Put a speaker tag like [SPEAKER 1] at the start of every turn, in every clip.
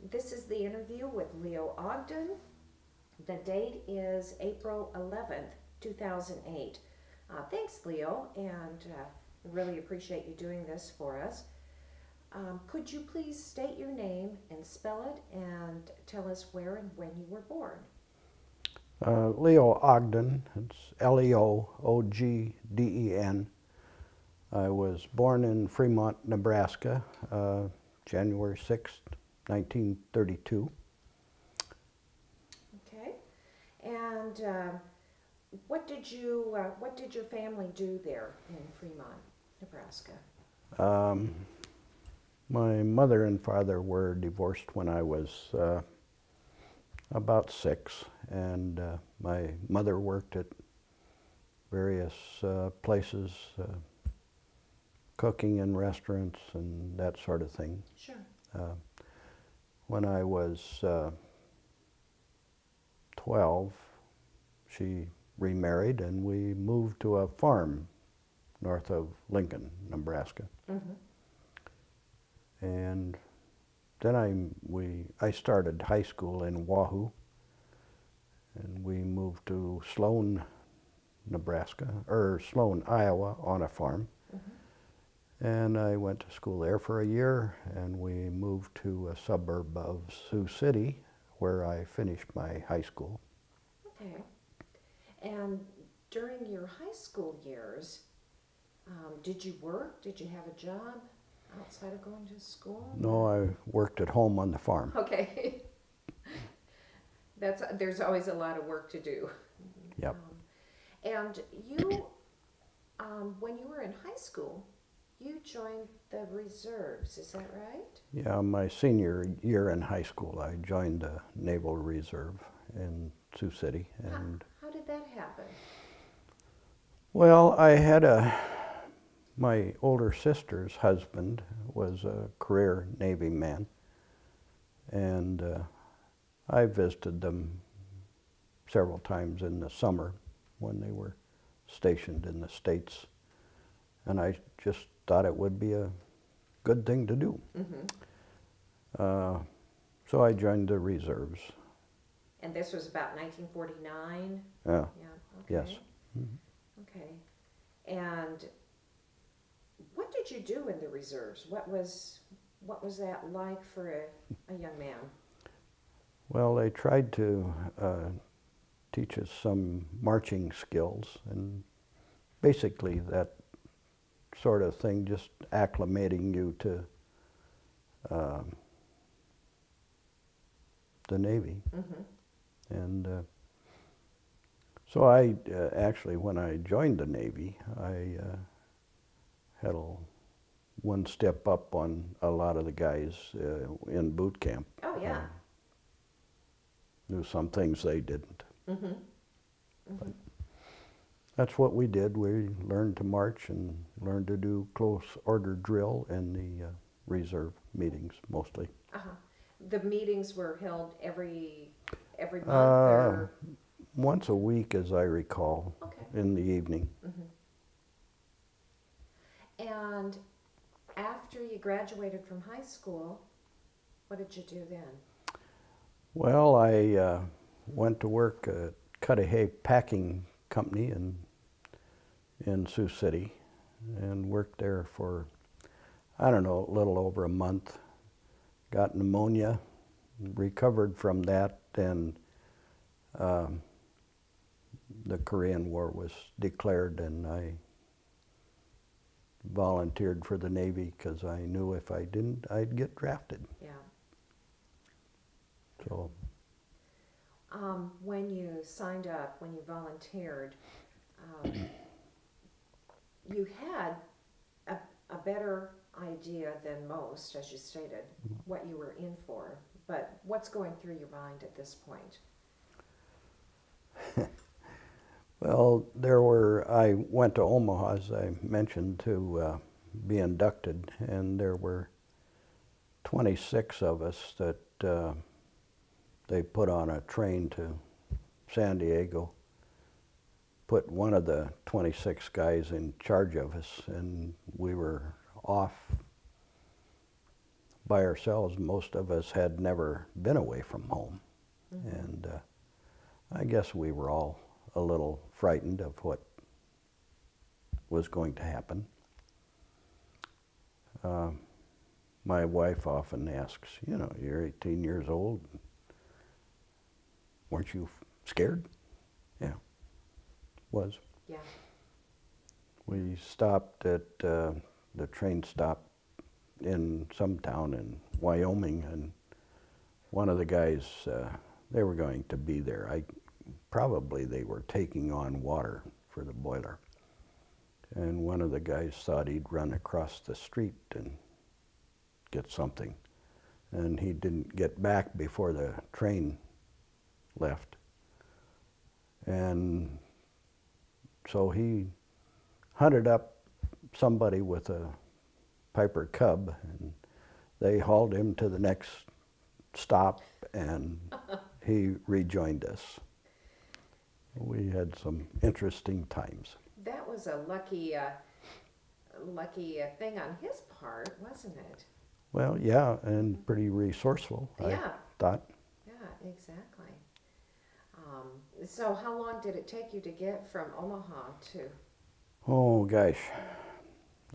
[SPEAKER 1] This is the interview with Leo Ogden. The date is April 11th, 2008. Thanks, Leo, and really appreciate you doing this for us. Could you please state your name and spell it and tell us where and when you were born?
[SPEAKER 2] Leo Ogden, it's Leogden. I was born in Fremont, Nebraska, January 6th, 1932.
[SPEAKER 1] Okay. And what did your family do there in Fremont, Nebraska?
[SPEAKER 2] My mother and father were divorced when I was about 6, and my mother worked at various places, cooking in restaurants and that sort of thing.
[SPEAKER 1] Sure.
[SPEAKER 2] When I was 12, she remarried and we moved to a farm north of Lincoln, Nebraska.
[SPEAKER 1] Mm-hmm.
[SPEAKER 2] And then I started high school in Wahoo, and we moved to Sloan, Nebraska, or Sloan, Iowa, on a farm.
[SPEAKER 1] Mm-hmm.
[SPEAKER 2] And I went to school there for a year, and we moved to a suburb of Sioux City, where I finished my high school.
[SPEAKER 1] Okay. And during your high school years, did you work? Did you have a job outside of going to school?
[SPEAKER 2] No, I worked at home on the farm.
[SPEAKER 1] Okay. There's always a lot of work to do.
[SPEAKER 2] Yep.
[SPEAKER 1] And you, when you were in high school, you joined the reserves, is that right?
[SPEAKER 2] Yeah, my senior year in high school, I joined the Naval Reserve in Sioux City. And
[SPEAKER 1] how did that happen?
[SPEAKER 2] well, my older sister's husband was a career Navy man, and I visited them several times in the summer when they were stationed in the States, and I just thought it would be a good thing to do.
[SPEAKER 1] Mm-hmm.
[SPEAKER 2] So I joined the reserves.
[SPEAKER 1] And this was about 1949?
[SPEAKER 2] Yeah.
[SPEAKER 1] Yeah, okay.
[SPEAKER 2] Yes. Mm-hmm.
[SPEAKER 1] Okay. And what did you do in the reserves? What was that like for a young man?
[SPEAKER 2] Well, they tried to teach us some marching skills, and basically that sort of thing, just acclimating you to the Navy.
[SPEAKER 1] Mm-hmm.
[SPEAKER 2] And so I actually, when I joined the Navy, I had one step up on a lot of the guys in boot camp.
[SPEAKER 1] Oh, yeah.
[SPEAKER 2] Knew some things they didn't.
[SPEAKER 1] Mm-hmm. Mm-hmm.
[SPEAKER 2] But that's what we did. We learned to march and learned to do close order drill in the reserve meetings mostly.
[SPEAKER 1] Uh-huh. The meetings were held every month or?
[SPEAKER 2] Once a week, as I recall,
[SPEAKER 1] Okay.
[SPEAKER 2] in the evening.
[SPEAKER 1] Mm-hmm. And after you graduated from high school, what did you do then?
[SPEAKER 2] Well, I went to work at Cudahy Packing Company in Sioux City, and worked there for, I don't know, a little over a month. Got pneumonia, recovered from that, and the Korean War was declared, and I volunteered for the Navy because I knew if I didn't, I'd get drafted.
[SPEAKER 1] Yeah.
[SPEAKER 2] So.
[SPEAKER 1] When you signed up, when you volunteered, you had a better idea than most, as you stated, what you were in for. But what's going through your mind at this point?
[SPEAKER 2] Well, I went to Omaha, as I mentioned, to be inducted, and there were 26 of us that they put on a train to San Diego, put one of the 26 guys in charge of us, and we were off by ourselves. Most of us had never been away from home.
[SPEAKER 1] Mm-hmm.
[SPEAKER 2] And I guess we were all a little frightened of what was going to happen. My wife often asks, you know, you're 18 years old, weren't you scared? Yeah, was.
[SPEAKER 1] Yeah.
[SPEAKER 2] We stopped at the train stop in some town in Wyoming, and one of the guys, they were going to be there. Probably they were taking on water for the boiler. And one of the guys thought he'd run across the street and get something. And he didn't get back before the train left. And so he hunted up somebody with a Piper Cub, and they hauled him to the next stop, and he rejoined us. We had some interesting times.
[SPEAKER 1] That was a lucky thing on his part, wasn't it?
[SPEAKER 2] Well, yeah, and pretty resourceful,
[SPEAKER 1] Yeah.
[SPEAKER 2] I thought.
[SPEAKER 1] Yeah, exactly. So how long did it take you to get from Omaha to?
[SPEAKER 2] Oh, gosh.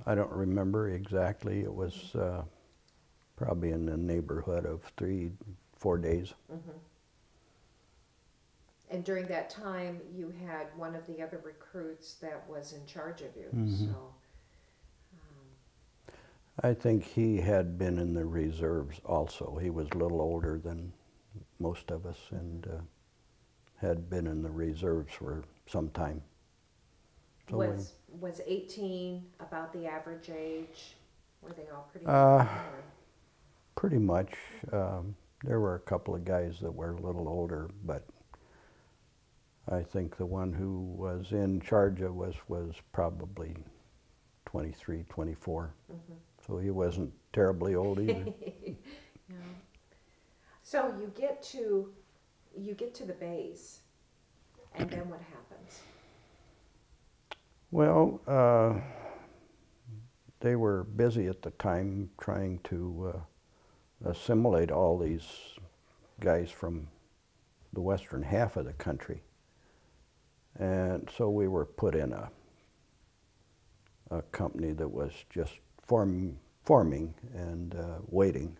[SPEAKER 2] I don't remember exactly. It was probably in the neighborhood of 3-4 days.
[SPEAKER 1] Mm-hmm. And during that time, you had one of the other recruits that was in charge of you.
[SPEAKER 2] Mm-hmm.
[SPEAKER 1] So,
[SPEAKER 2] I think he had been in the reserves also. He was a little older than most of us, and had been in the reserves for some time. So
[SPEAKER 1] was 18 about the average age? Were they all pretty young?
[SPEAKER 2] Pretty much. There were a couple of guys that were a little older, but I think the one who was in charge of us was probably 23, 24.
[SPEAKER 1] Mm-hmm.
[SPEAKER 2] So he wasn't terribly old either.
[SPEAKER 1] Yeah. So you get to the base, and then what happens?
[SPEAKER 2] Well, they were busy at the time trying to assimilate all these guys from the western half of the country. And so we were put in a company that was just forming and waiting.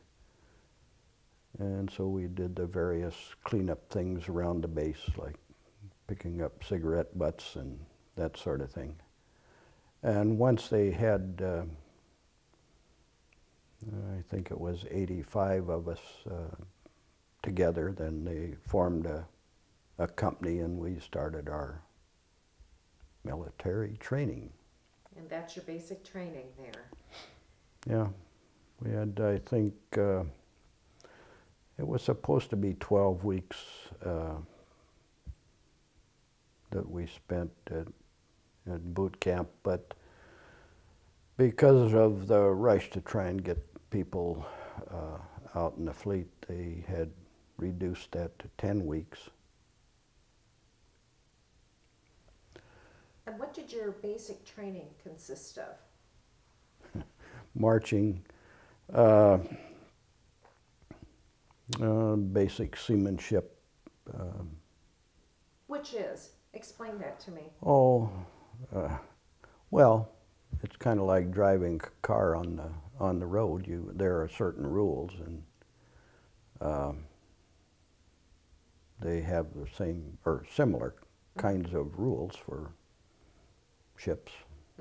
[SPEAKER 2] And so we did the various cleanup things around the base, like picking up cigarette butts and that sort of thing. And once they had, I think it was 85 of us together, then they formed a company, and we started our military training.
[SPEAKER 1] And that's your basic training there.
[SPEAKER 2] Yeah, we had, I think, it was supposed to be 12 weeks that we spent at boot camp, but because of the rush to try and get people out in the fleet, they had reduced that to 10 weeks.
[SPEAKER 1] And what did your basic training consist of?
[SPEAKER 2] Marching, basic seamanship.
[SPEAKER 1] Which is? Explain that to me.
[SPEAKER 2] Well, it's kind of like driving a car on the road. There are certain rules, and they have the same or similar kinds of rules for ships,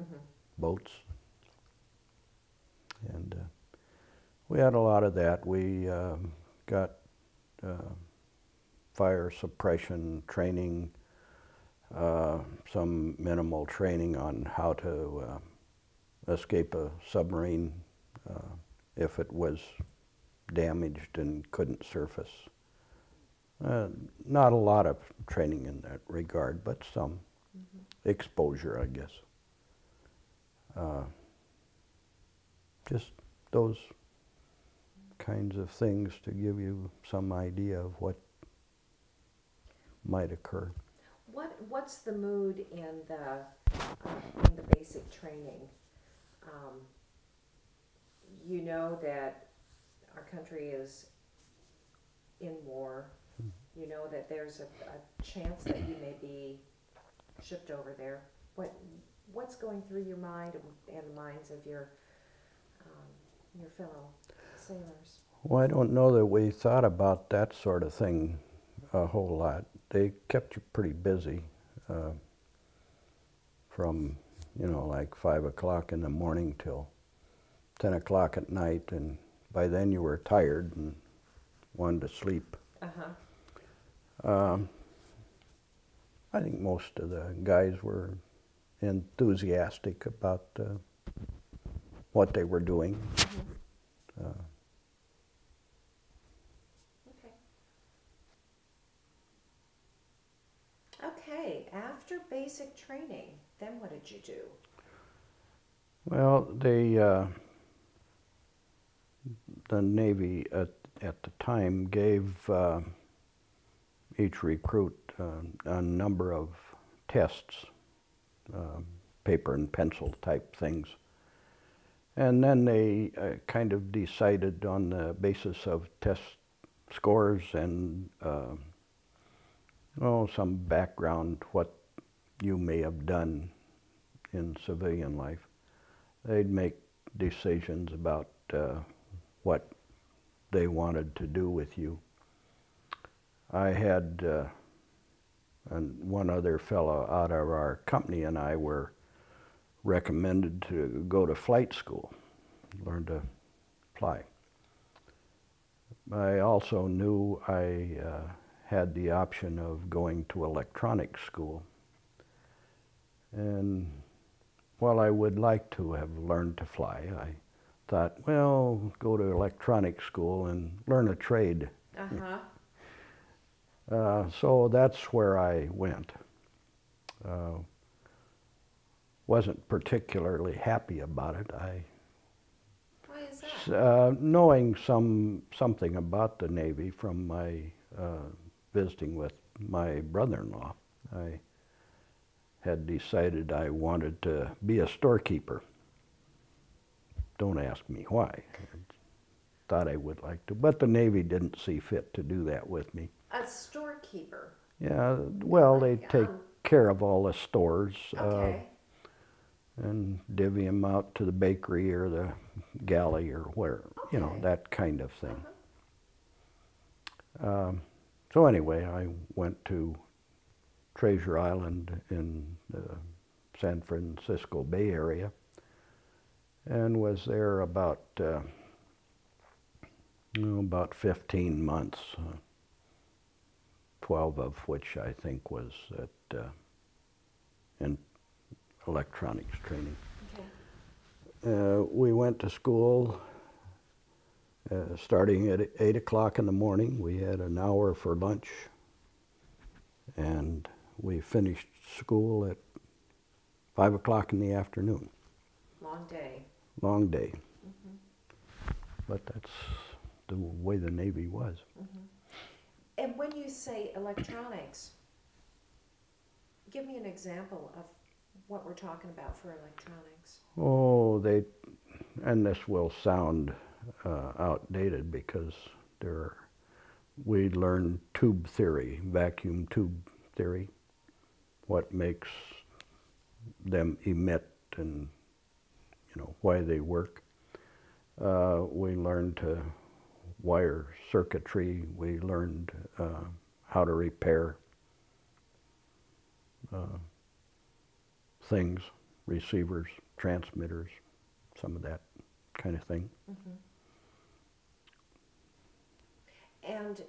[SPEAKER 1] Mm-hmm.
[SPEAKER 2] boats, and we had a lot of that. We got fire suppression training, some minimal training on how to escape a submarine if it was damaged and couldn't surface. Not a lot of training in that regard, but some exposure, I guess. Just those kinds of things to give you some idea of what might occur.
[SPEAKER 1] What's the mood in the basic training? You know that our country is in war, you know that there's a chance that you may be shipped over there. What's going through your mind and the minds of your fellow sailors?
[SPEAKER 2] Well, I don't know that we thought about that sort of thing a whole lot. They kept you pretty busy from, you know, like 5 o'clock in the morning till 10 o'clock at night, and by then you were tired and wanted to sleep. I think most of the guys were enthusiastic about what they were doing.
[SPEAKER 1] Okay, after basic training, then what did you do?
[SPEAKER 2] Well, the Navy at the time gave each recruit a number of tests, paper and pencil type things. And then they kind of decided on the basis of test scores and some background, what you may have done in civilian life. They'd make decisions about what they wanted to do with you. I had and one other fellow out of our company and I were recommended to go to flight school, learn to fly. I also knew I had the option of going to electronics school. And while I would like to have learned to fly, I thought, well, go to electronics school and learn a trade. So that's where I went. Wasn't particularly happy about it.
[SPEAKER 1] Why is that?
[SPEAKER 2] Knowing something about the Navy from my visiting with my brother-in-law, I had decided I wanted to be a storekeeper. Don't ask me why. I thought I would like to, but the Navy didn't see fit to do that with me.
[SPEAKER 1] A storekeeper?
[SPEAKER 2] Yeah, well, they take care of all the stores.
[SPEAKER 1] Okay.
[SPEAKER 2] And divvy them out to the bakery or the galley or where, you know, that kind of thing. So anyway, I went to Treasure Island in the San Francisco Bay Area and was there about 15 months, 12 of which I think was in electronics training.
[SPEAKER 1] Okay.
[SPEAKER 2] We went to school starting at 8 o'clock in the morning. We had an hour for lunch, and we finished school at 5 o'clock in the afternoon.
[SPEAKER 1] Long day.
[SPEAKER 2] Long day. But that's the way the Navy was.
[SPEAKER 1] And when you say electronics, give me an example of what we're talking about for electronics.
[SPEAKER 2] Oh, and this will sound outdated because we learned tube theory, vacuum tube theory, what makes them emit and, you know, why they work. We learned to wire circuitry. We learned how to repair things, receivers, transmitters, some of that kind of thing.
[SPEAKER 1] And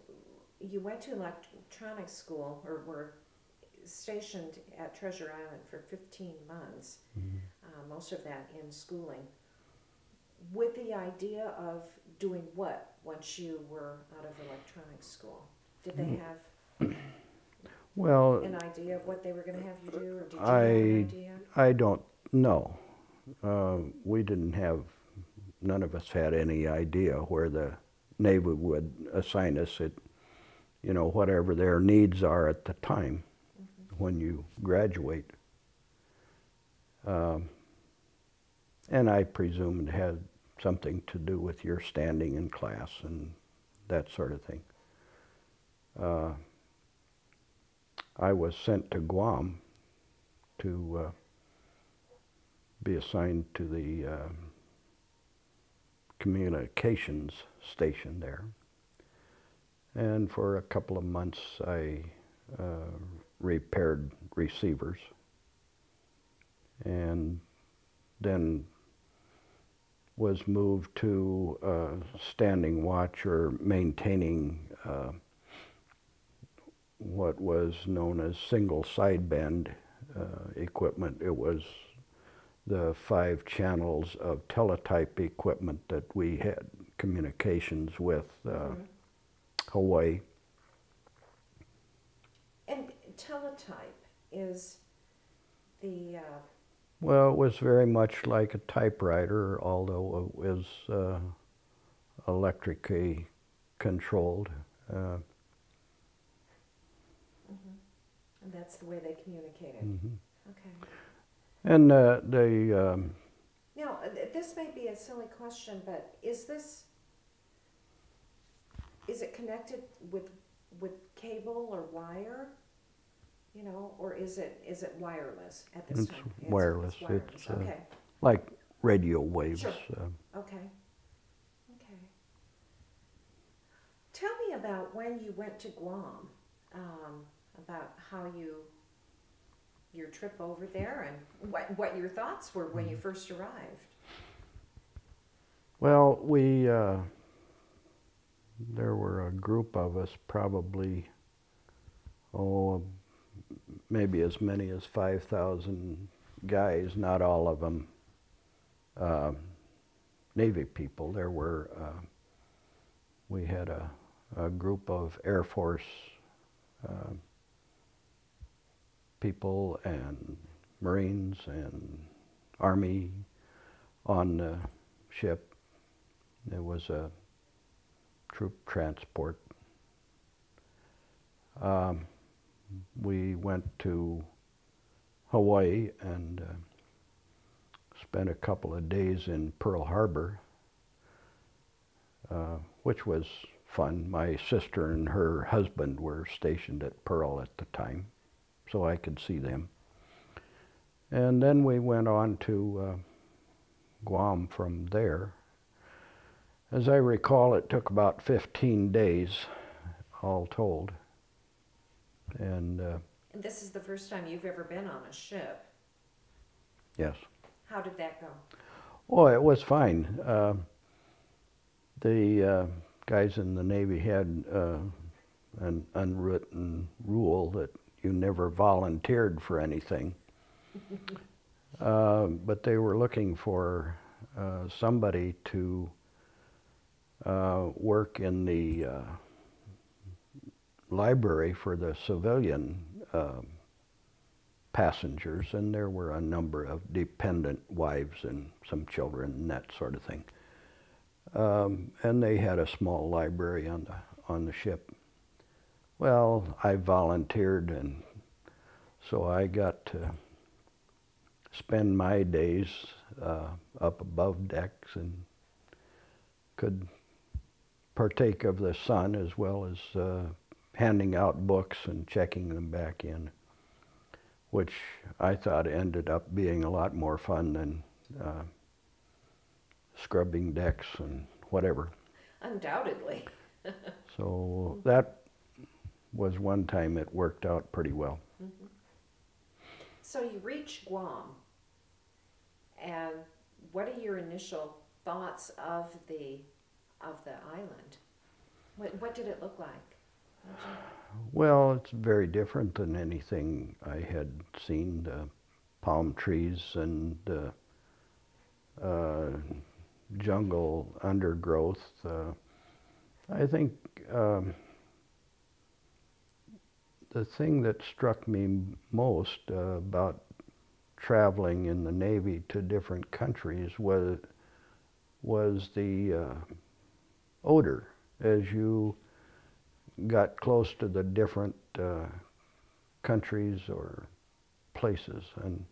[SPEAKER 1] you went to electronics school, or were stationed at Treasure Island for 15 months, most of that in schooling, with the idea of doing what once you were out of electronics school? Did they have an idea of what they were going to have you do, or did you have an idea?
[SPEAKER 2] I don't know. We didn't have, none of us had any idea where the Navy would assign us at, you know, whatever their needs are at the time when you graduate. And I presumed it had something to do with your standing in class and that sort of thing. I was sent to Guam to be assigned to the communications station there. And for a couple of months I repaired receivers, and then was moved to standing watch or maintaining what was known as single sideband equipment. It was the 5 channels of teletype equipment that we had communications with Hawaii.
[SPEAKER 1] And teletype is the...
[SPEAKER 2] Well, it was very much like a typewriter, although it was electrically controlled.
[SPEAKER 1] And that's the way they communicated. Okay.
[SPEAKER 2] And
[SPEAKER 1] Now, this may be a silly question, but is it connected with cable or wire? You know, or is it wireless at this time?
[SPEAKER 2] It's wireless. It's
[SPEAKER 1] okay.
[SPEAKER 2] like radio waves.
[SPEAKER 1] Sure. Okay. Okay. Tell me about when you went to Guam. About how your trip over there, and what your thoughts were when you first arrived.
[SPEAKER 2] Well, there were a group of us, probably, maybe as many as 5,000 guys, not all of them Navy people. There were, we had a group of Air Force people and Marines and Army on the ship. There was a troop transport. We went to Hawaii and spent a couple of days in Pearl Harbor, which was fun. My sister and her husband were stationed at Pearl at the time, so I could see them. And then we went on to Guam from there. As I recall, it took about 15 days, all told. And
[SPEAKER 1] this is the first time you've ever been on a ship.
[SPEAKER 2] Yes.
[SPEAKER 1] How did that go?
[SPEAKER 2] Oh, it was fine. The guys in the Navy had an unwritten rule that you never volunteered for anything. But they were looking for somebody to work in the library for the civilian passengers, and there were a number of dependent wives and some children and that sort of thing. And they had a small library on the ship. Well, I volunteered, and so I got to spend my days up above decks and could partake of the sun as well as handing out books and checking them back in, which I thought ended up being a lot more fun than scrubbing decks and whatever.
[SPEAKER 1] Undoubtedly.
[SPEAKER 2] So that was one time it worked out pretty well.
[SPEAKER 1] Mm-hmm. So you reach Guam, and what are your initial thoughts of the island? What did it look like?
[SPEAKER 2] Well, it's very different than anything I had seen. The palm trees and jungle undergrowth. I think the thing that struck me most about traveling in the Navy to different countries was the odor as you got close to the different countries or places. And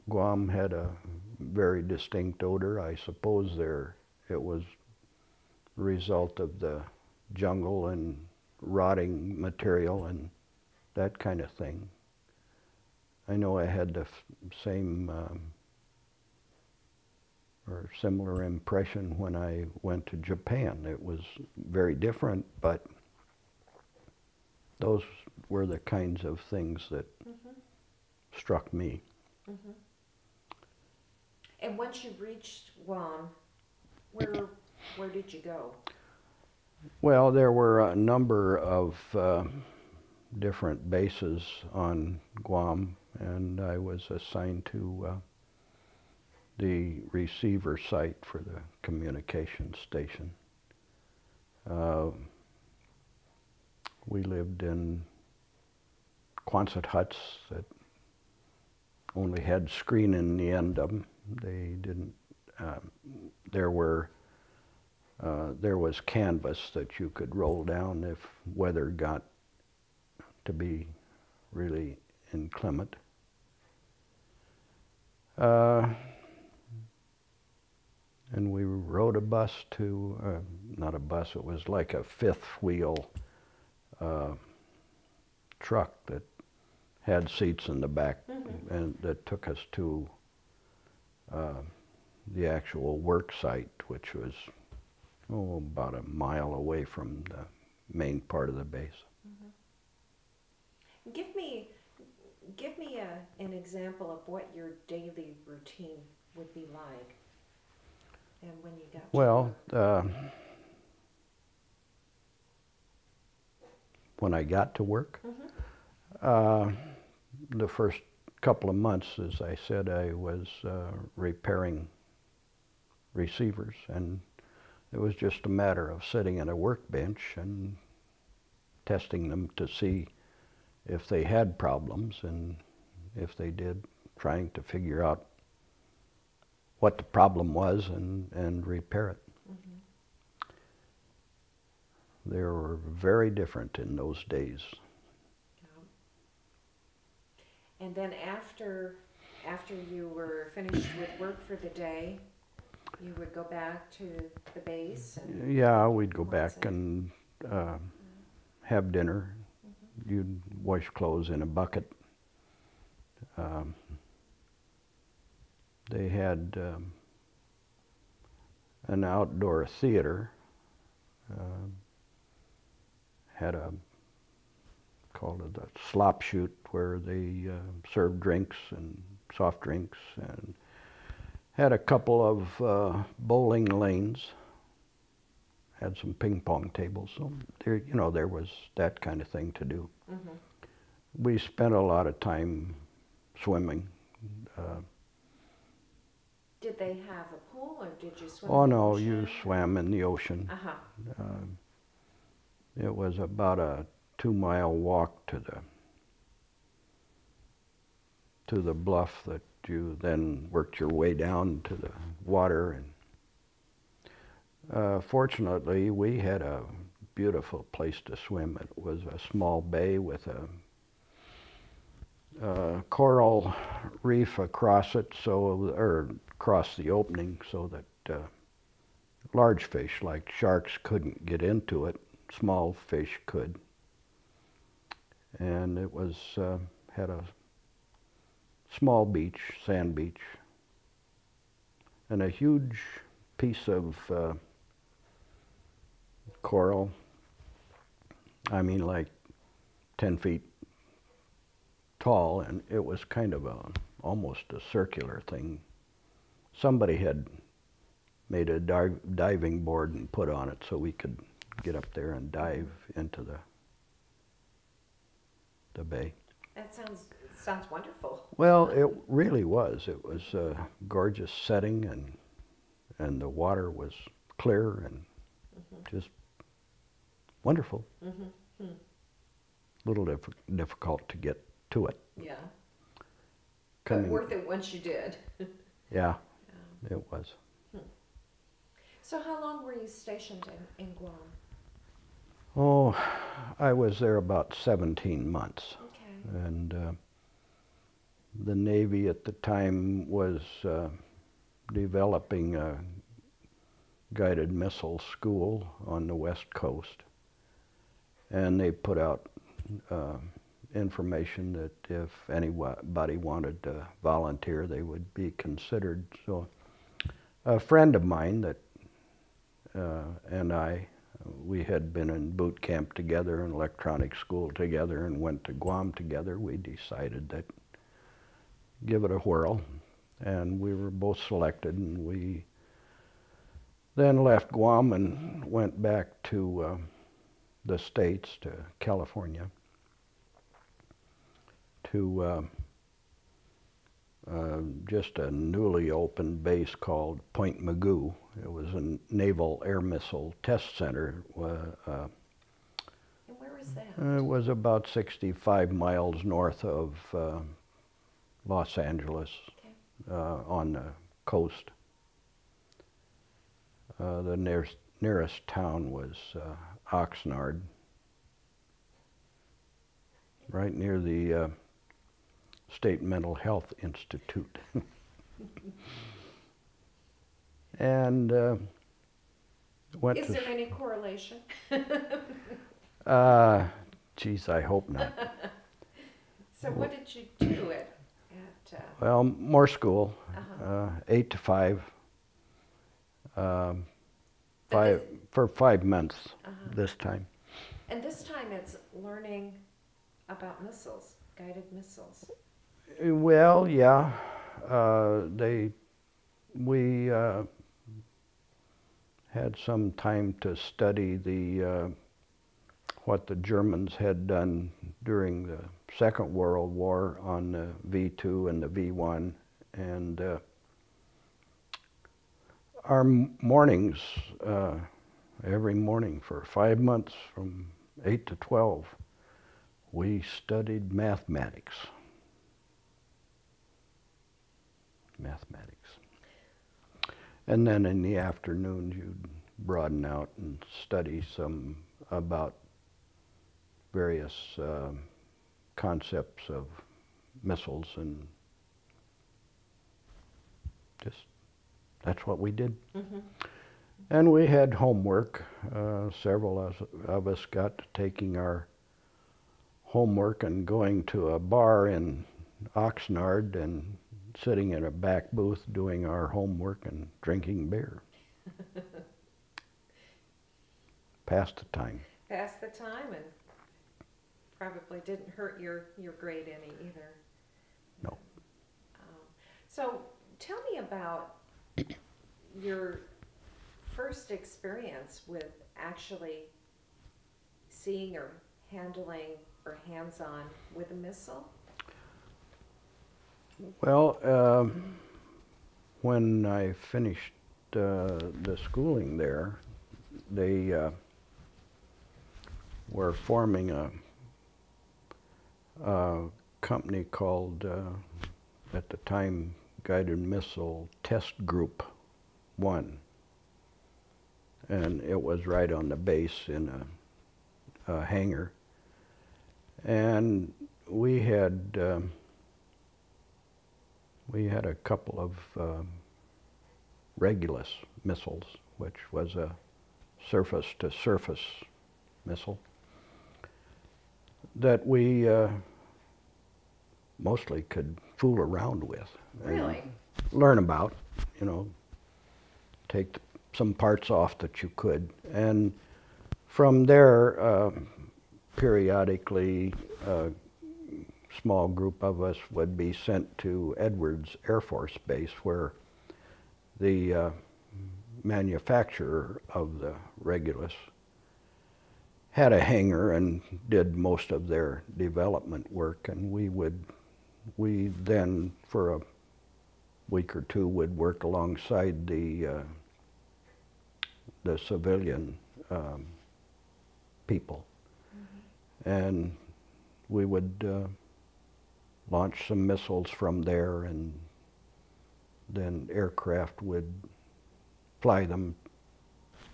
[SPEAKER 2] Guam had a very distinct odor. I suppose it was the result of the jungle and rotting material and that kind of thing. I know I had the same or similar impression when I went to Japan. It was very different, but those were the kinds of things that struck me.
[SPEAKER 1] And once you reached Guam, where did you go?
[SPEAKER 2] Well, there were a number of different bases on Guam, and I was assigned to the receiver site for the communication station. We lived in Quonset huts that only had screen in the end of them. They didn't. There was canvas that you could roll down if weather got to be really inclement. And we rode a bus to, not a bus, it was like a fifth wheel truck that had seats in the back and that took us to the actual work site, which was about a mile away from the main part of the base.
[SPEAKER 1] Give me an example of what your daily routine would be like, and when you got to work.
[SPEAKER 2] When I got to work, the first couple of months, as I said, I was repairing receivers, and it was just a matter of sitting at a workbench and testing them to see if they had problems, and if they did, trying to figure out what the problem was and repair it. They were very different in those days.
[SPEAKER 1] And then after you were finished with work for the day, you would go back to the base?
[SPEAKER 2] Yeah, we'd go back and have dinner. You'd wash clothes in a bucket. They had an outdoor theater, had called it a slop shoot, where they served drinks and soft drinks, and had a couple of bowling lanes, had some ping pong tables. So there, there was that kind of thing to do. We spent a lot of time swimming.
[SPEAKER 1] Did they have a pool, or did you swim?
[SPEAKER 2] Oh
[SPEAKER 1] in the
[SPEAKER 2] no,
[SPEAKER 1] ocean?
[SPEAKER 2] you swam in the ocean. It was about a 2-mile walk to the bluff that you then worked your way down to the water. And fortunately, we had a beautiful place to swim. It was a small bay with a coral reef across it, or across the opening, so that large fish like sharks couldn't get into it. Small fish could. And it was had a small beach, sand beach, and a huge piece of coral. I mean, like 10 feet tall, and it was kind of almost a circular thing. Somebody had made a diving board and put on it so we could get up there and dive into the bay.
[SPEAKER 1] That sounds wonderful.
[SPEAKER 2] Well, it really was. It was a gorgeous setting, and the water was clear and just wonderful. A little difficult to get to it.
[SPEAKER 1] Yeah. But worth it once you did.
[SPEAKER 2] Yeah, it was.
[SPEAKER 1] So how long were you stationed in Guam?
[SPEAKER 2] Oh, I was there about 17 months.
[SPEAKER 1] Okay.
[SPEAKER 2] And the Navy at the time was developing a guided missile school on the West Coast. And they put out information that if anybody wanted to volunteer, they would be considered. So a friend of mine that and we had been in boot camp together and electronic school together and went to Guam together. We decided that give it a whirl, and we were both selected, and we then left Guam and went back to the States, to California, to just a newly opened base called Point Magoo. It was a naval air missile test center.
[SPEAKER 1] And where is that?
[SPEAKER 2] It was about 65 miles north of Los Angeles,
[SPEAKER 1] Okay.
[SPEAKER 2] on the coast. The nearest town was Oxnard, right near the State Mental Health Institute. And went
[SPEAKER 1] Is
[SPEAKER 2] to...
[SPEAKER 1] there any correlation?
[SPEAKER 2] Geez, I hope not.
[SPEAKER 1] So what did you do at
[SPEAKER 2] Well, more school,
[SPEAKER 1] Uh-huh.
[SPEAKER 2] 8 to 5,
[SPEAKER 1] But
[SPEAKER 2] for 5 months
[SPEAKER 1] Uh-huh.
[SPEAKER 2] this time.
[SPEAKER 1] And this time it's learning about missiles, guided missiles.
[SPEAKER 2] Well, yeah, we had some time to study what the Germans had done during the Second World War on the V2 and the V1, and our mornings, every morning for 5 months from 8 to 12, we studied mathematics. And then in the afternoons you'd broaden out and study some about various concepts of missiles, and just that's what we did.
[SPEAKER 1] Mm-hmm.
[SPEAKER 2] And we had homework. Several of us got to taking our homework and going to a bar in Oxnard and sitting in a back booth doing our homework and drinking beer. Passed the time.
[SPEAKER 1] Passed the time, and probably didn't hurt your grade any either.
[SPEAKER 2] No.
[SPEAKER 1] So tell me about your first experience with actually seeing or handling or hands-on with a missile.
[SPEAKER 2] Well, when I finished the schooling there, they were forming a company called, at the time, Guided Missile Test Group 1. And it was right on the base in a hangar. And we had a couple of Regulus missiles, which was a surface-to-surface missile that we mostly could fool around with.
[SPEAKER 1] Really?
[SPEAKER 2] And learn about, take some parts off that you could. And from there, periodically, a small group of us would be sent to Edwards Air Force Base, where the manufacturer of the Regulus had a hangar and did most of their development work, and we then for a week or two would work alongside the civilian people. Mm-hmm. And we would launch some missiles from there, and then aircraft would fly them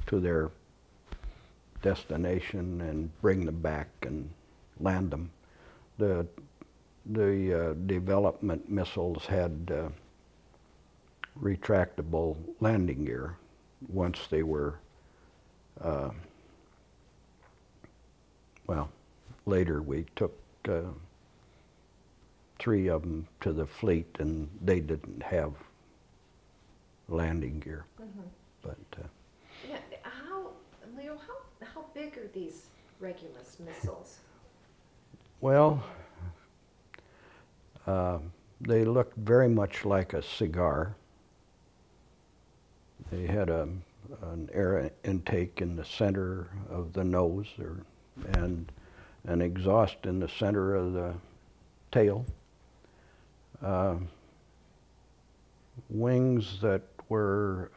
[SPEAKER 2] to their destination and bring them back and land them. The development missiles had retractable landing gear once they were, well, later we took 3 of them to the fleet, and they didn't have landing gear.
[SPEAKER 1] Mm-hmm.
[SPEAKER 2] But
[SPEAKER 1] Yeah, Leo, how big are these Regulus missiles?
[SPEAKER 2] well, they looked very much like a cigar. They had an air intake in the center of the nose, and an exhaust in the center of the tail. Wings that were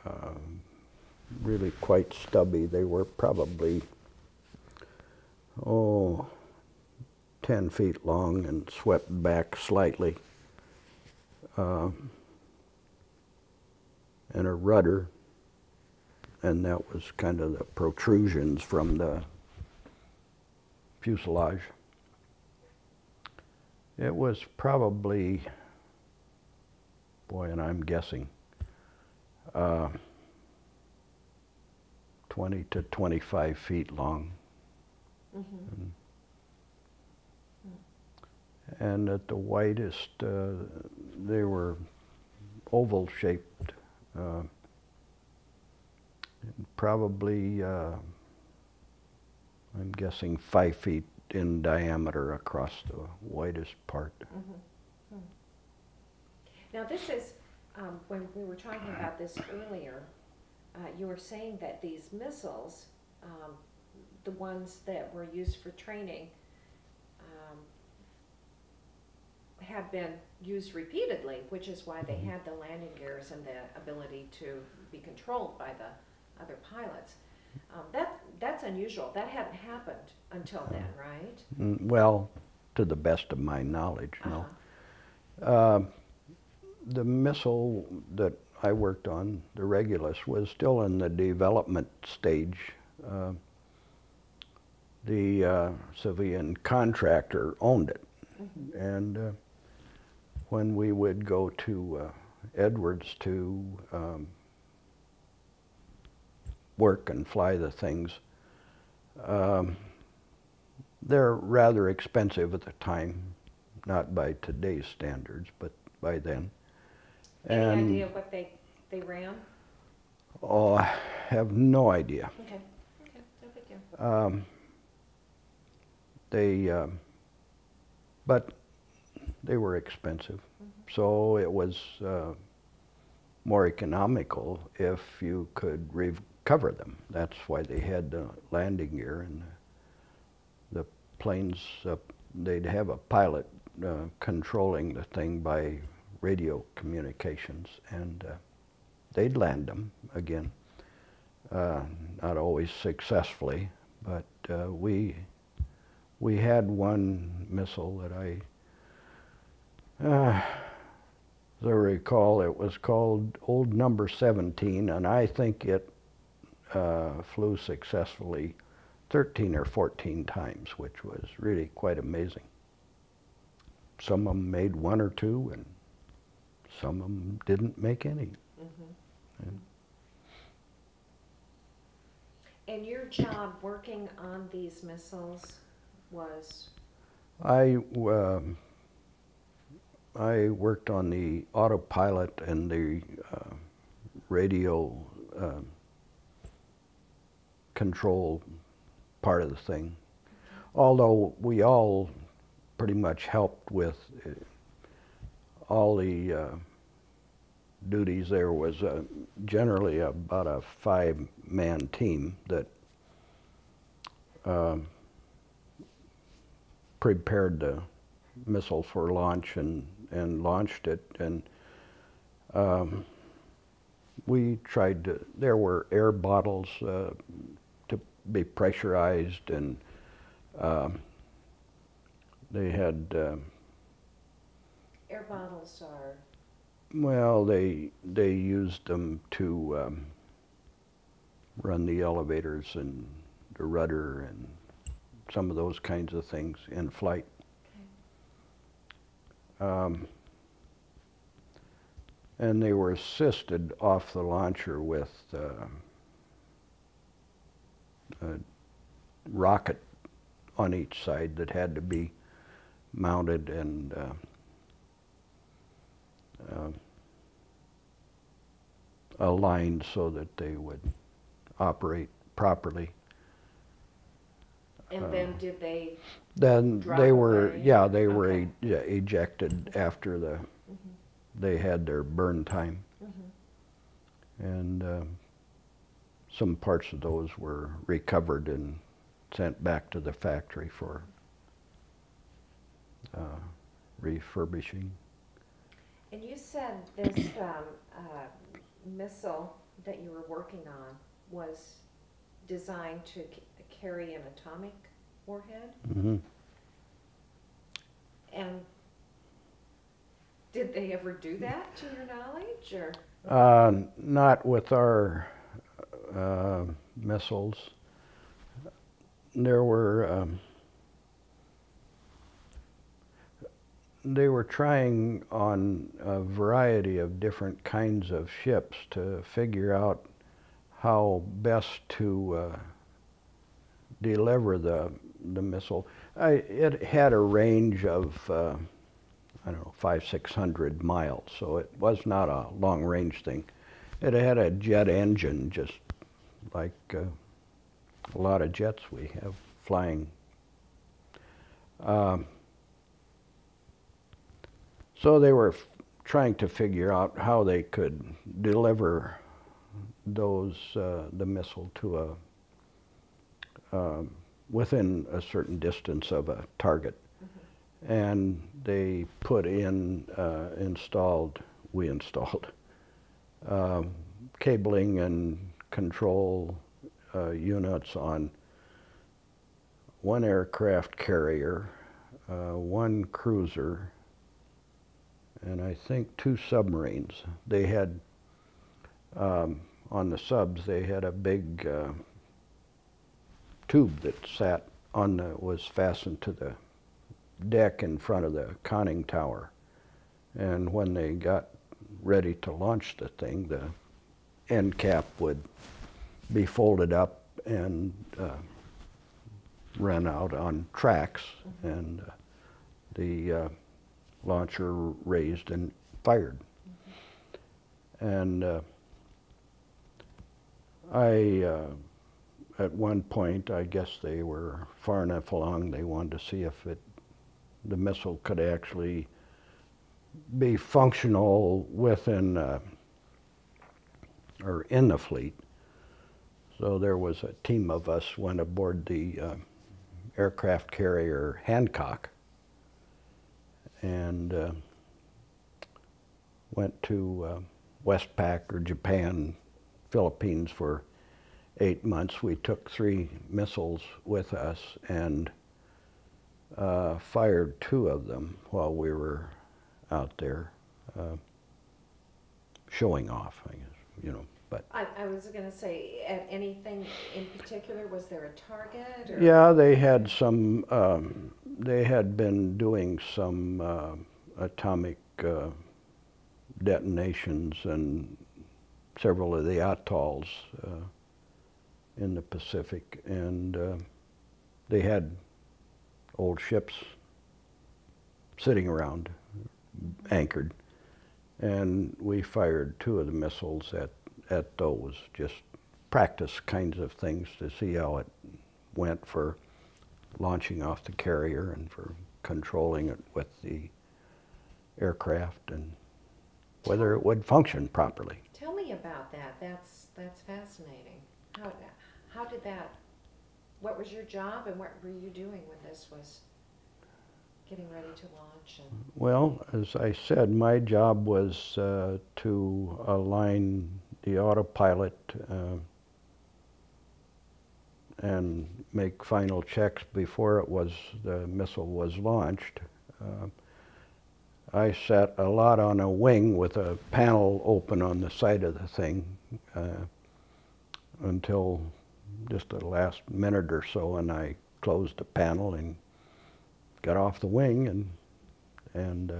[SPEAKER 2] really quite stubby. They were probably 10 feet long and swept back slightly. And a rudder, and that was kind of the protrusions from the fuselage. It was probably, boy, and I'm guessing, 20 to 25 feet long.
[SPEAKER 1] Mm-hmm.
[SPEAKER 2] And at the widest, they were oval shaped, probably, I'm guessing 5 feet in diameter across the widest part.
[SPEAKER 1] Mm-hmm. Now this is, when we were talking about this earlier, you were saying that these missiles, the ones that were used for training, had been used repeatedly, which is why they had the landing gears and the ability to be controlled by the other pilots. That's unusual. That hadn't happened until then, right?
[SPEAKER 2] Well, to the best of my knowledge, no. The missile that I worked on, the Regulus, was still in the development stage. The civilian contractor owned it. Mm-hmm. And when we would go to Edwards to work and fly the things, they're rather expensive at the time, not by today's standards, but by then.
[SPEAKER 1] Any idea what they ran?
[SPEAKER 2] Oh, I have no idea.
[SPEAKER 1] Okay, no big deal.
[SPEAKER 2] But they were expensive. Mm-hmm. So it was more economical if you could recover them. That's why they had the landing gear, and the planes, they'd have a pilot controlling the thing by radio communications, and they'd land them again. Not always successfully, but we had one missile that as I recall, it was called Old Number 17, and I think it flew successfully 13 or 14 times, which was really quite amazing. Some of them made 1 or 2, and some of them didn't make any.
[SPEAKER 1] Mm-hmm. And your job working on these missiles was?
[SPEAKER 2] I worked on the autopilot and the radio control part of the thing. Although we all pretty much helped with all the duties. There was generally about a 5-man team that prepared the missile for launch and launched it, and we tried to, there were air bottles to be pressurized, and they had
[SPEAKER 1] air bottles are,
[SPEAKER 2] well, they used them to run the elevators and the rudder and some of those kinds of things in flight. and they were assisted off the launcher with a rocket on each side that had to be mounted and aligned so that they would operate properly.
[SPEAKER 1] And then did they
[SPEAKER 2] Then
[SPEAKER 1] drop
[SPEAKER 2] they were,
[SPEAKER 1] away?
[SPEAKER 2] yeah, they were
[SPEAKER 1] Okay.
[SPEAKER 2] ejected after they had their burn time. And some parts of those were recovered and sent back to the factory for refurbishing.
[SPEAKER 1] And you said this missile that you were working on was designed to carry an atomic warhead?
[SPEAKER 2] Mm-hmm.
[SPEAKER 1] And did they ever do that, to your knowledge, or?
[SPEAKER 2] Not with our missiles. There were they were trying on a variety of different kinds of ships to figure out how best to deliver the missile. It had a range of I don't know, 500-600 miles, so it was not a long-range thing. It had a jet engine, just like a lot of jets we have flying. So they were trying to figure out how they could deliver those the missile to a within a certain distance of a target. And they put in, we installed cabling and control units on one aircraft carrier, one cruiser, and I think 2 submarines. They had, on the subs, they had a big tube that sat on was fastened to the deck in front of the conning tower, and when they got ready to launch the thing, the end cap would be folded up and run out on tracks, and the launcher raised and fired. And at one point, I guess they were far enough along, they wanted to see if the missile could actually be functional within or in the fleet. So there was a team of us went aboard the aircraft carrier Hancock and went to Westpac or Japan, Philippines for 8 months. We took 3 missiles with us and fired 2 of them while we were out there showing off, I guess, you know. But
[SPEAKER 1] I was going to say, at anything in particular, was there a target? Or?
[SPEAKER 2] yeah, they had some. They had been doing some atomic detonations in several of the atolls in the Pacific, and they had old ships sitting around, anchored, and we fired 2 of the missiles at those, just practice kinds of things to see how it went for launching off the carrier and for controlling it with the aircraft and whether it would function properly.
[SPEAKER 1] Tell me about that. That's fascinating. How did that? What was your job, and what were you doing when this was getting ready to launch?
[SPEAKER 2] Well, as I said, my job was to align the autopilot and make final checks before the missile was launched. I sat a lot on a wing with a panel open on the side of the thing until just the last minute or so, and I closed the panel and got off the wing, and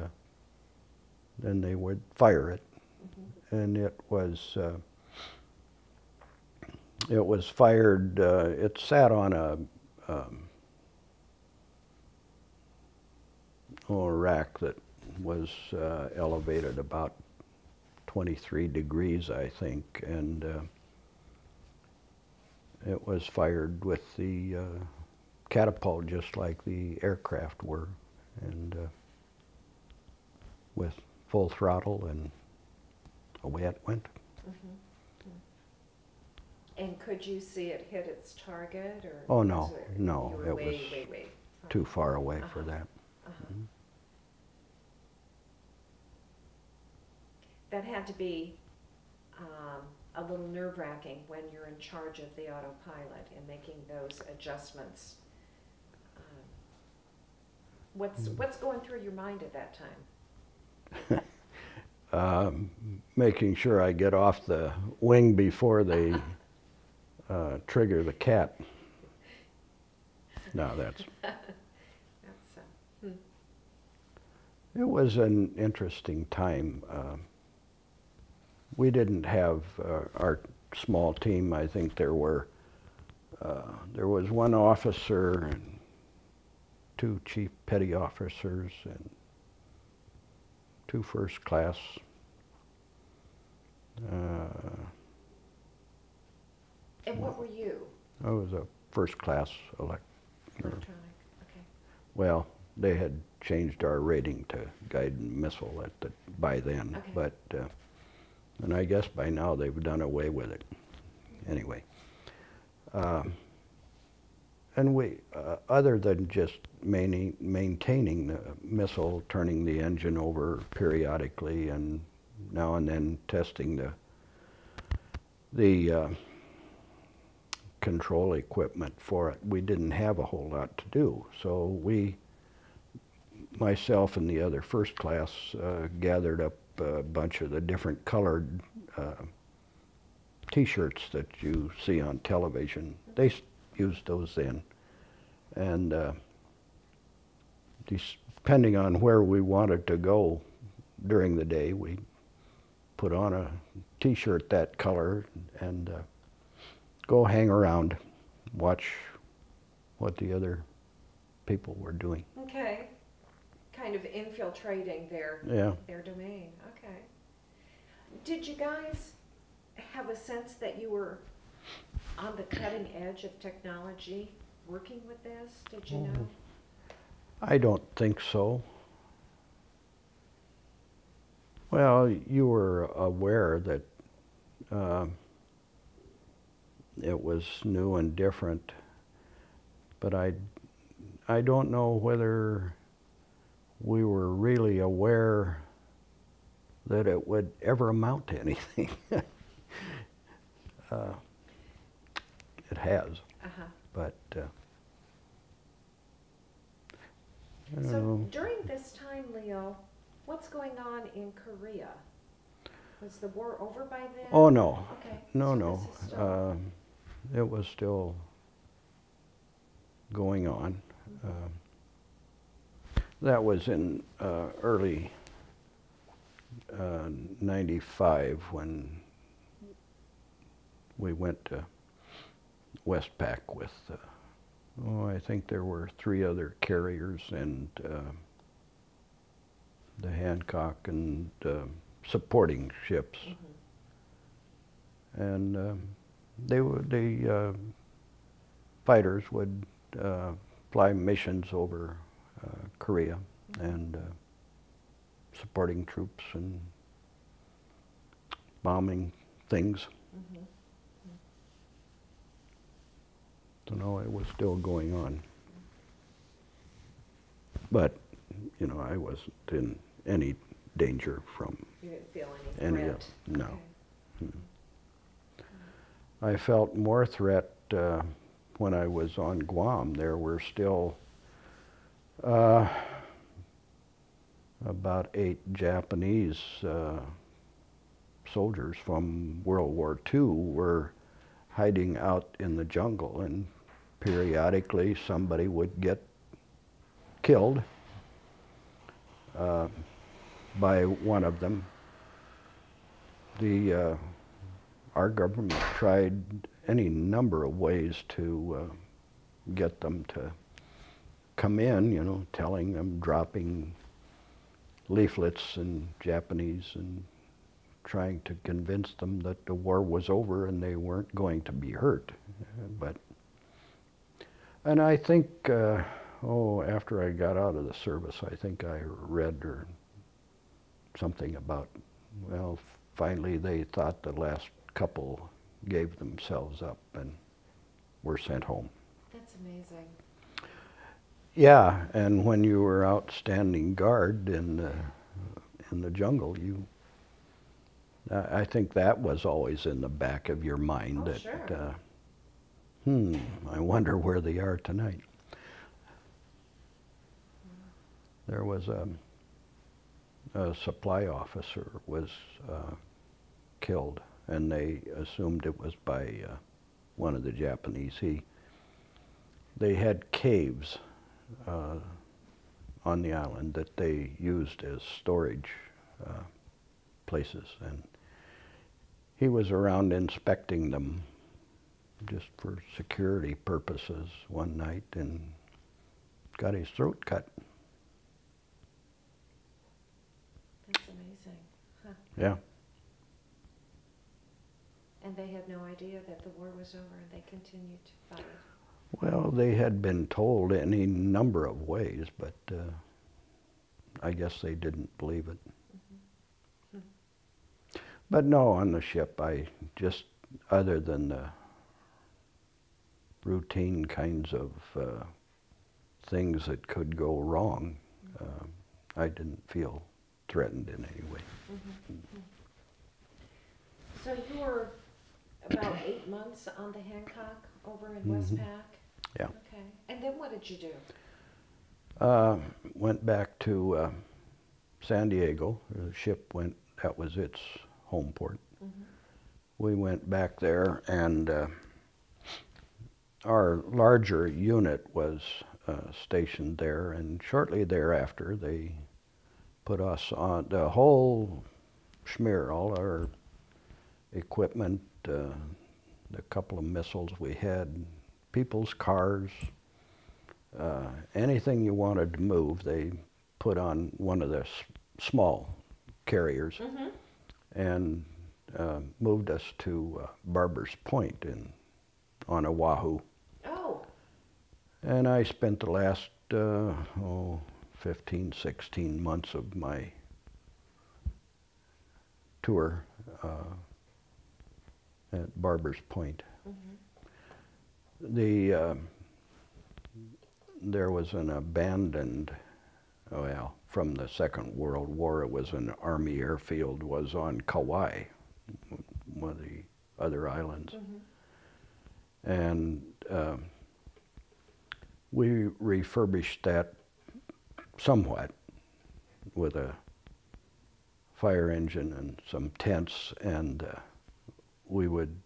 [SPEAKER 2] then they would fire it. and it was fired. It sat on a rack that was elevated about 23 degrees, I think, and it was fired with the catapult just like the aircraft were, and with full throttle, and away it went.
[SPEAKER 1] And could you see it hit its target, or?
[SPEAKER 2] Oh, no,
[SPEAKER 1] was it,
[SPEAKER 2] no,
[SPEAKER 1] you were
[SPEAKER 2] it
[SPEAKER 1] way,
[SPEAKER 2] was
[SPEAKER 1] way, way
[SPEAKER 2] too far away for that.
[SPEAKER 1] That had to be a little nerve-wracking when you're in charge of the autopilot and making those adjustments. What's going through your mind at that time?
[SPEAKER 2] Making sure I get off the wing before they trigger the cat. No, that's... It was an interesting time. We didn't have our small team. I think there was one officer and 2 chief petty officers and 2 first class.
[SPEAKER 1] And what were you?
[SPEAKER 2] I was a first class
[SPEAKER 1] Electronic, okay.
[SPEAKER 2] Well, they had changed our rating to guided missile by then,
[SPEAKER 1] Okay.
[SPEAKER 2] but and I guess by now they've done away with it. Anyway, and we, other than just maintaining the missile, turning the engine over periodically, and now and then testing the control equipment for it, we didn't have a whole lot to do. So myself and the other first class gathered up a bunch of the different colored T-shirts that you see on television. They used those then, and depending on where we wanted to go during the day, we put on a T-shirt that color and go hang around, watch what the other people were doing.
[SPEAKER 1] Okay. Kind of infiltrating their domain. Okay. Did you guys have a sense that you were on the cutting edge of technology working with this? Did you know?
[SPEAKER 2] I don't think so. Well, you were aware that it was new and different, but I don't know whether we were really aware that it would ever amount to anything. It has, but I don't know.
[SPEAKER 1] During this time, Leo, what's going on in Korea? Was the war over by then?
[SPEAKER 2] Oh, no.
[SPEAKER 1] Okay.
[SPEAKER 2] No,
[SPEAKER 1] So
[SPEAKER 2] no.
[SPEAKER 1] this is still...
[SPEAKER 2] It was still going on. That was in early 95 when we went to Westpac with, I think there were 3 other carriers and the Hancock and supporting ships. And the fighters would fly missions over Korea and supporting troops and bombing things. So no, it was still going on. But, you know, I wasn't in any danger from
[SPEAKER 1] You didn't feel any threat?
[SPEAKER 2] No.
[SPEAKER 1] Okay.
[SPEAKER 2] I felt more threat when I was on Guam. There were still about 8 Japanese soldiers from World War II were hiding out in the jungle, and periodically somebody would get killed by one of them. our government tried any number of ways to get them to come in, you know, telling them, dropping leaflets in Japanese and trying to convince them that the war was over and they weren't going to be hurt. And I think, after I got out of the service, I think I read or something about, well, finally they thought the last couple gave themselves up and were sent home.
[SPEAKER 1] That's amazing.
[SPEAKER 2] Yeah, and when you were out standing guard in the jungle, I think that was always in the back of your mind.
[SPEAKER 1] Oh, sure.
[SPEAKER 2] I wonder where they are tonight. There was a supply officer was killed, and they assumed it was by one of the Japanese. They had caves on the island that they used as storage places, and he was around inspecting them just for security purposes one night and got his throat cut.
[SPEAKER 1] That's amazing. Huh.
[SPEAKER 2] Yeah.
[SPEAKER 1] And they had no idea that the war was over and they continued to fight.
[SPEAKER 2] Well, they had been told any number of ways, but I guess they didn't believe it.
[SPEAKER 1] Mm-hmm.
[SPEAKER 2] But no, on the ship, I just, other than the routine kinds of things that could go wrong, I didn't feel threatened in any way.
[SPEAKER 1] Mm-hmm. Mm-hmm. So you were about 8 months on the Hancock over in Westpac?
[SPEAKER 2] Yeah.
[SPEAKER 1] Okay. And then what did you do?
[SPEAKER 2] Went back to San Diego. The ship went, that was its home port.
[SPEAKER 1] Mm-hmm.
[SPEAKER 2] We went back there, and our larger unit was stationed there, and shortly thereafter they put us on the whole schmear, all our equipment, the couple of missiles we had, people's cars, anything you wanted to move, they put on one of the small carriers.
[SPEAKER 1] Mm-hmm.
[SPEAKER 2] And moved us to Barber's Point on Oahu.
[SPEAKER 1] Oh.
[SPEAKER 2] And I spent the last 15, 16 months of my tour at Barber's Point.
[SPEAKER 1] Mm-hmm.
[SPEAKER 2] There was an abandoned, from the Second World War, it was an Army airfield, was on Kauai, one of the other islands.
[SPEAKER 1] Mm-hmm.
[SPEAKER 2] And we refurbished that somewhat with a fire engine and some tents, and we would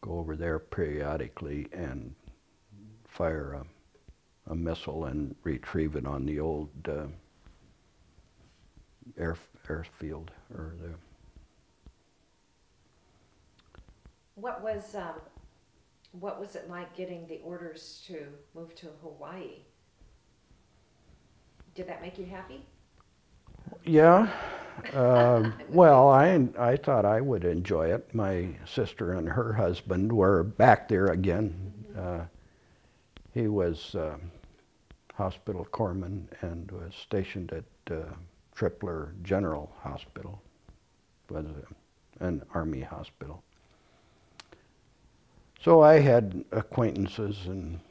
[SPEAKER 2] go over there periodically and fire a missile and retrieve it on the old airfield, or the.
[SPEAKER 1] What was it like getting the orders to move to Hawaii? Did that make you happy?
[SPEAKER 2] Yeah. Well, I thought I would enjoy it. My sister and her husband were back there again.
[SPEAKER 1] Mm-hmm.
[SPEAKER 2] He was hospital corpsman and was stationed at Tripler General Hospital, was an Army hospital. So I had acquaintances and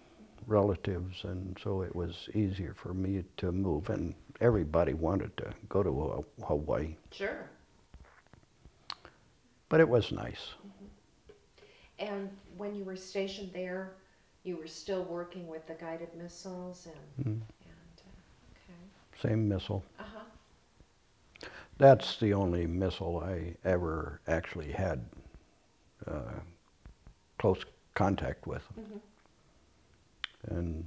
[SPEAKER 2] relatives, and so it was easier for me to move, and everybody wanted to go to Hawaii.
[SPEAKER 1] Sure.
[SPEAKER 2] But it was nice.
[SPEAKER 1] Mm-hmm. And when you were stationed there, you were still working with the guided missiles and okay.
[SPEAKER 2] Same missile.
[SPEAKER 1] Uh-huh.
[SPEAKER 2] That's the only missile I ever actually had close contact with.
[SPEAKER 1] Mm-hmm.
[SPEAKER 2] And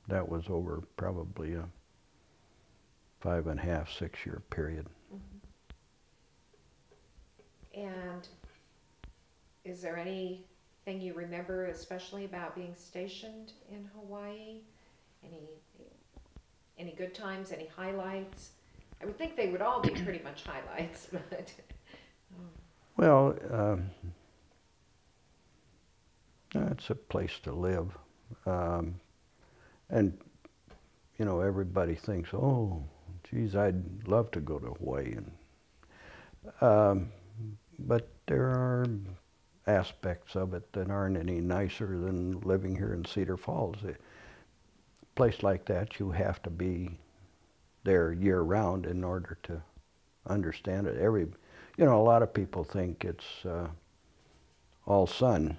[SPEAKER 2] that was over probably a 5.5, 6 year period.
[SPEAKER 1] Mm-hmm. And is there anything you remember especially about being stationed in Hawaii? Any good times, any highlights? I would think they would all be pretty much highlights, but
[SPEAKER 2] Well, it's a place to live. And, you know, everybody thinks, oh, geez, I'd love to go to Hawaii. But there are aspects of it that aren't any nicer than living here in Cedar Falls. A place like that, you have to be there year-round in order to understand it. You know, a lot of people think it's all sun.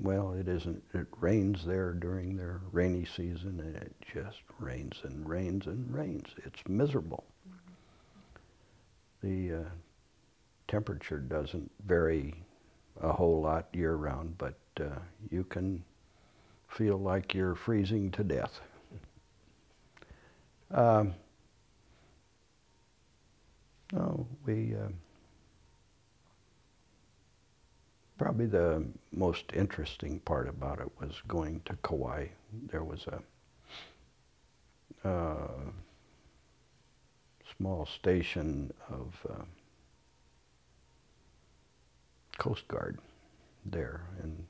[SPEAKER 2] Well, it isn't. It rains there during their rainy season, and it just rains and rains and rains. It's miserable. The temperature doesn't vary a whole lot year-round, but you can feel like you're freezing to death. No, probably the most interesting part about it was going to Kauai. There was a small station of Coast Guard there, and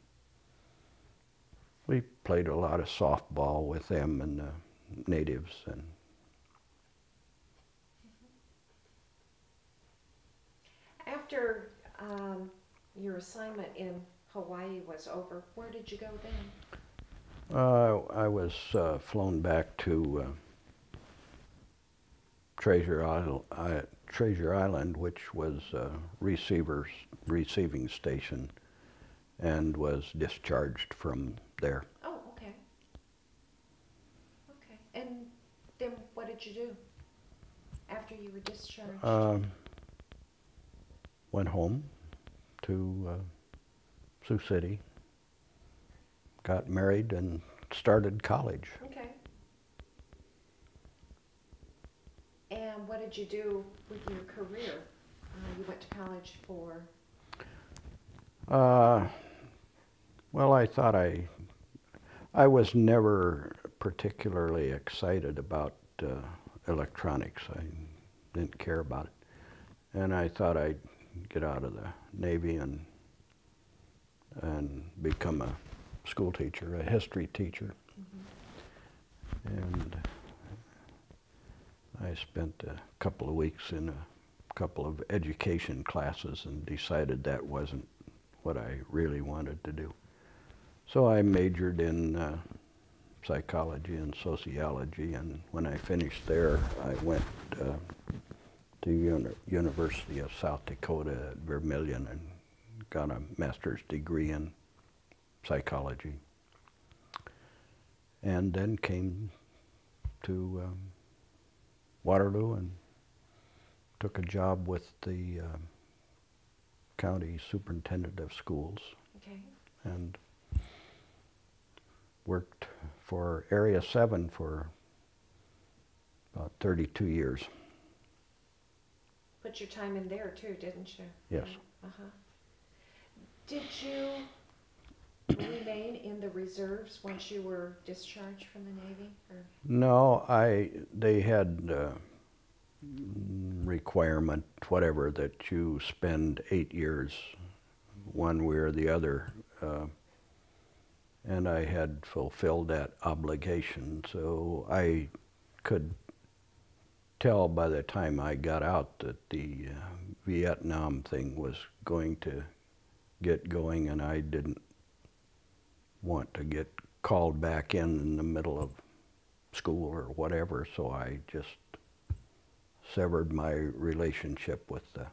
[SPEAKER 2] we played a lot of softball with them and the natives. And
[SPEAKER 1] after your assignment in Hawaii was over, where did you go then?
[SPEAKER 2] I was flown back to Treasure Island, which was a receiving station, and was discharged from there.
[SPEAKER 1] Oh, okay. Okay. And then what did you do after you were discharged?
[SPEAKER 2] Went home to Sioux City, got married, and started college.
[SPEAKER 1] Okay. And what did you do with your career? You went to college for?
[SPEAKER 2] Well, I thought I was never particularly excited about electronics. I didn't care about it. And I thought I'd get out of the Navy and become a school teacher, a history teacher. Mm-hmm. And I spent a couple of weeks in a couple of education classes and decided that wasn't what I really wanted to do. So I majored in psychology and sociology, and when I finished there, I went to University of South Dakota at Vermilion and got a master's degree in psychology. And then came to Waterloo and took a job with the county superintendent of schools.
[SPEAKER 1] Okay.
[SPEAKER 2] And worked for Area 7 for about 32 years.
[SPEAKER 1] Put your time in there too, didn't you?
[SPEAKER 2] Yes.
[SPEAKER 1] Uh-huh. Did you remain in the reserves once you were discharged from the Navy? Or?
[SPEAKER 2] No, they had requirement, whatever, that you spend 8 years one way or the other. And I had fulfilled that obligation, so I could tell by the time I got out that the Vietnam thing was going to get going, and I didn't want to get called back in the middle of school or whatever, so I just severed my relationship with the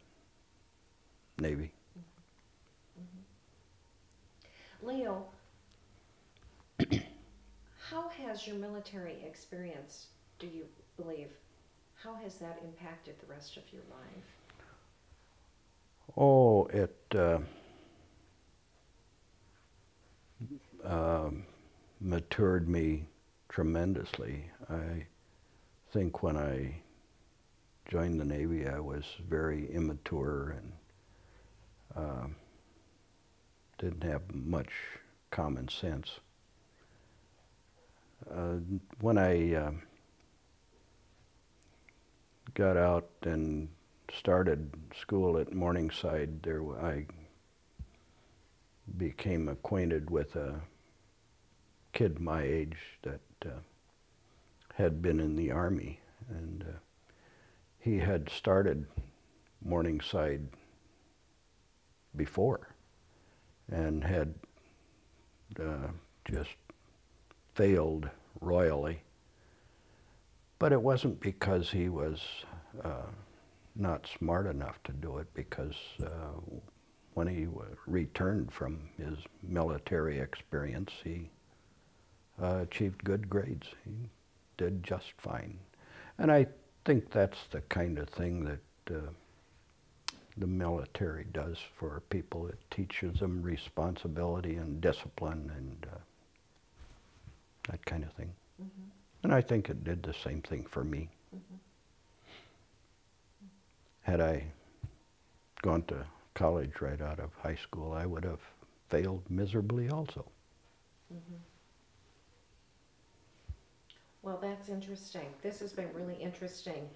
[SPEAKER 2] Navy.
[SPEAKER 1] Mm-hmm. Leo, how has your military experience, do you believe, how has that impacted the rest of your life?
[SPEAKER 2] Oh, it matured me tremendously. I think when I joined the Navy, I was very immature, didn't have much common sense. When I got out and started school at Morningside, I became acquainted with a kid my age that had been in the Army, and he had started Morningside before and had just failed royally. But it wasn't because he was not smart enough to do it, because when he returned from his military experience, he achieved good grades. He did just fine. And I think that's the kind of thing that the military does for people. It teaches them responsibility and discipline and that kind of thing.
[SPEAKER 1] Mm-hmm.
[SPEAKER 2] And I think it did the same thing for me.
[SPEAKER 1] Mm-hmm.
[SPEAKER 2] Had I gone to college right out of high school, I would have failed miserably also.
[SPEAKER 1] Mm-hmm. Well, that's interesting. This has been really interesting.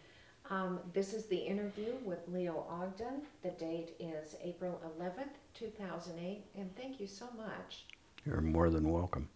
[SPEAKER 1] This is the interview with Leo Ogden. The date is April 11th, 2008, and thank you so much.
[SPEAKER 2] You're more than welcome.